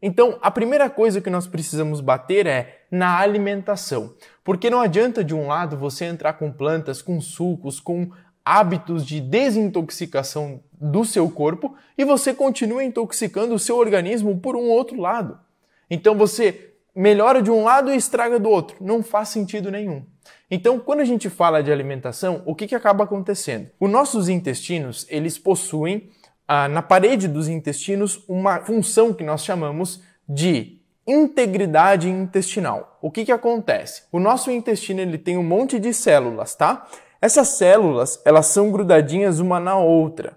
Então, a primeira coisa que nós precisamos bater é na alimentação. Porque não adianta, de um lado, você entrar com plantas, com sucos, com hábitos de desintoxicação do seu corpo e você continua intoxicando o seu organismo por um outro lado. Então, você melhora de um lado e estraga do outro. Não faz sentido nenhum. Então, quando a gente fala de alimentação, o que acaba acontecendo? Os nossos intestinos, eles possuem na parede dos intestinos uma função que nós chamamos de integridade intestinal. O que acontece? O nosso intestino ele tem um monte de células, tá? Essas células elas são grudadinhas uma na outra,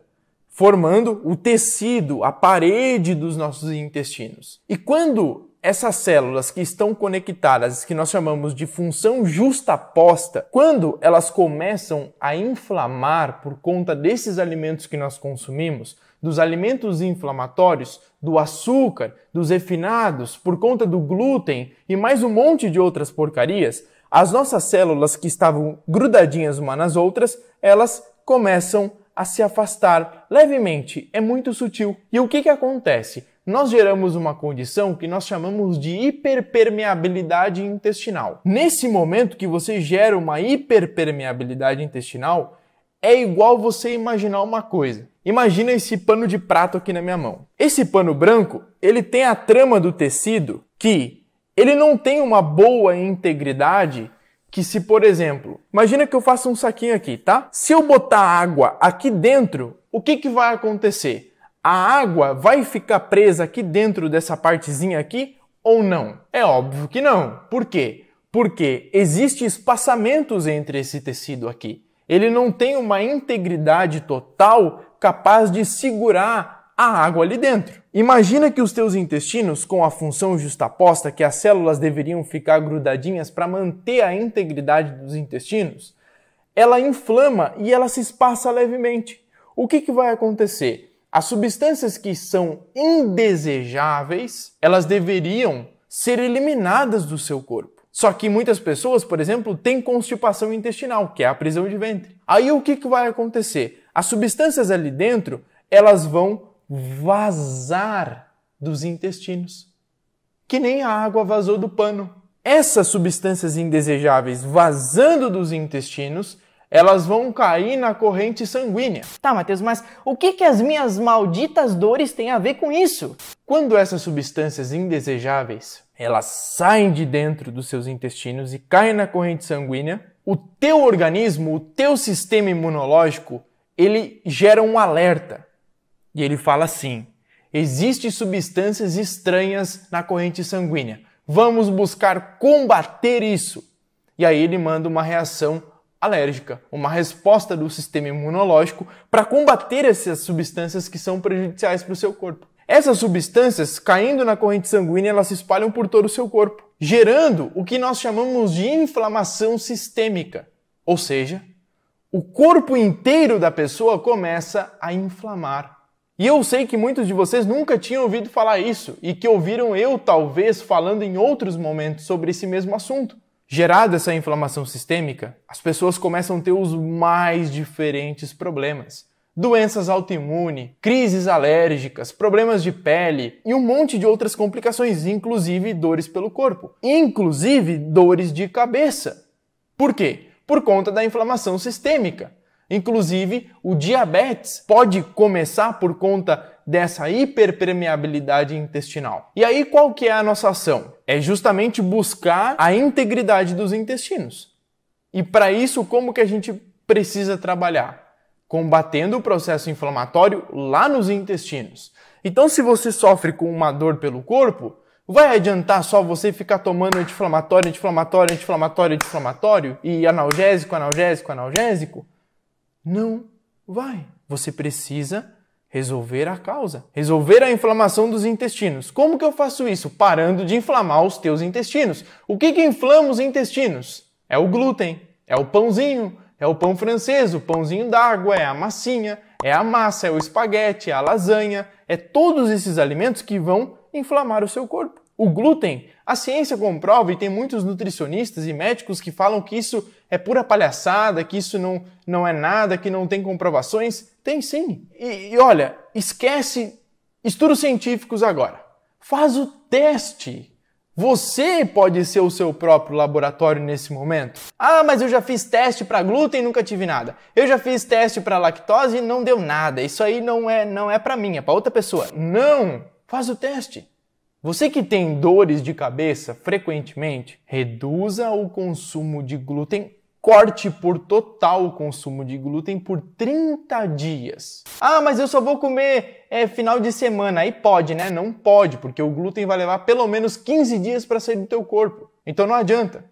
formando o tecido, a parede dos nossos intestinos. E quando essas células que estão conectadas, que nós chamamos de função justaposta, quando elas começam a inflamar por conta desses alimentos que nós consumimos, dos alimentos inflamatórios, do açúcar, dos refinados, por conta do glúten e mais um monte de outras porcarias, as nossas células que estavam grudadinhas umas nas outras, elas começam a se afastar levemente. É muito sutil. E o que acontece? Nós geramos uma condição que nós chamamos de hiperpermeabilidade intestinal. Nesse momento que você gera uma hiperpermeabilidade intestinal, é igual você imaginar uma coisa. Imagina esse pano de prato aqui na minha mão. Esse pano branco, ele tem a trama do tecido que ele não tem uma boa integridade que se, por exemplo, imagina que eu faço um saquinho aqui, tá? Se eu botar água aqui dentro, o que vai acontecer? A água vai ficar presa aqui dentro dessa partezinha aqui ou não? É óbvio que não. Por quê? Porque existem espaçamentos entre esse tecido aqui. Ele não tem uma integridade total capaz de segurar a água ali dentro. Imagina que os teus intestinos, com a função justaposta, que as células deveriam ficar grudadinhas para manter a integridade dos intestinos, ela inflama e ela se espaça levemente. O que vai acontecer? As substâncias que são indesejáveis, elas deveriam ser eliminadas do seu corpo. Só que muitas pessoas, por exemplo, têm constipação intestinal, que é a prisão de ventre. Aí o que vai acontecer? As substâncias ali dentro, elas vão vazar dos intestinos, que nem a água vazou do pano. Essas substâncias indesejáveis vazando dos intestinos, elas vão cair na corrente sanguínea. Tá, Matheus, mas o que as minhas malditas dores têm a ver com isso? Quando essas substâncias indesejáveis, elas saem de dentro dos seus intestinos e caem na corrente sanguínea, o teu organismo, o teu sistema imunológico, ele gera um alerta. E ele fala assim: existem substâncias estranhas na corrente sanguínea. Vamos buscar combater isso. E aí ele manda uma reação alérgica, uma resposta do sistema imunológico para combater essas substâncias que são prejudiciais para o seu corpo. Essas substâncias, caindo na corrente sanguínea, elas se espalham por todo o seu corpo, gerando o que nós chamamos de inflamação sistêmica. Ou seja, o corpo inteiro da pessoa começa a inflamar. E eu sei que muitos de vocês nunca tinham ouvido falar isso e que ouviram eu, talvez, falando em outros momentos sobre esse mesmo assunto. Gerada essa inflamação sistêmica, as pessoas começam a ter os mais diferentes problemas. Doenças autoimunes, crises alérgicas, problemas de pele e um monte de outras complicações, inclusive dores pelo corpo, inclusive dores de cabeça. Por quê? Por conta da inflamação sistêmica. Inclusive, o diabetes pode começar por conta dessa hiperpermeabilidade intestinal. E aí, qual que é a nossa ação? É justamente buscar a integridade dos intestinos. E para isso, como que a gente precisa trabalhar? Combatendo o processo inflamatório lá nos intestinos. Então, se você sofre com uma dor pelo corpo, vai adiantar só você ficar tomando anti-inflamatório, anti-inflamatório, anti-inflamatório, anti-inflamatório e analgésico, analgésico, analgésico? Não vai. Você precisa resolver a causa, resolver a inflamação dos intestinos. Como que eu faço isso? Parando de inflamar os teus intestinos. O que inflama os intestinos? É o glúten, é o pãozinho, é o pão francês, o pãozinho d'água, é a massinha, é a massa, é o espaguete, é a lasanha, é todos esses alimentos que vão inflamar o seu corpo. O glúten, a ciência comprova e tem muitos nutricionistas e médicos que falam que isso é pura palhaçada, que isso não é nada, que não tem comprovações. Tem sim. E olha, esquece estudos científicos agora. Faz o teste. Você pode ser o seu próprio laboratório nesse momento. Ah, mas eu já fiz teste para glúten e nunca tive nada. Eu já fiz teste para lactose e não deu nada. Isso aí não é para mim, é para outra pessoa. Não! Faz o teste. Você que tem dores de cabeça frequentemente, reduza o consumo de glúten, corte por total o consumo de glúten por 30 dias. Ah, mas eu só vou comer final de semana. Aí pode, né? Não pode, porque o glúten vai levar pelo menos 15 dias para sair do teu corpo. Então não adianta.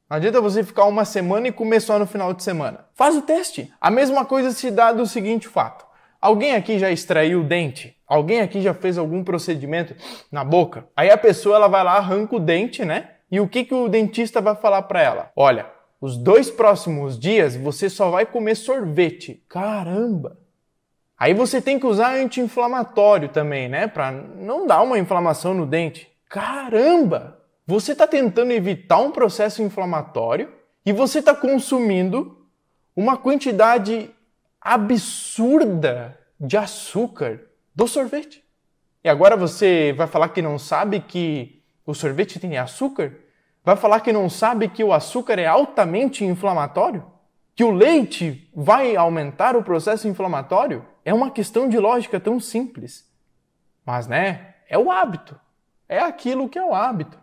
Não adianta você ficar uma semana e comer só no final de semana. Faz o teste. A mesma coisa se dá do seguinte fato. Alguém aqui já extraiu o dente? Alguém aqui já fez algum procedimento na boca? Aí a pessoa ela vai lá, arranca o dente, né? E o que o dentista vai falar para ela? Olha, os 2 próximos dias você só vai comer sorvete. Caramba! Aí você tem que usar anti-inflamatório também, né? Para não dar uma inflamação no dente. Caramba! Você está tentando evitar um processo inflamatório e você está consumindo uma quantidade absurda de açúcar do sorvete. E agora você vai falar que não sabe que o sorvete tem açúcar? Vai falar que não sabe que o açúcar é altamente inflamatório? Que o leite vai aumentar o processo inflamatório? É uma questão de lógica tão simples. Mas, né, é o hábito. É aquilo que é o hábito.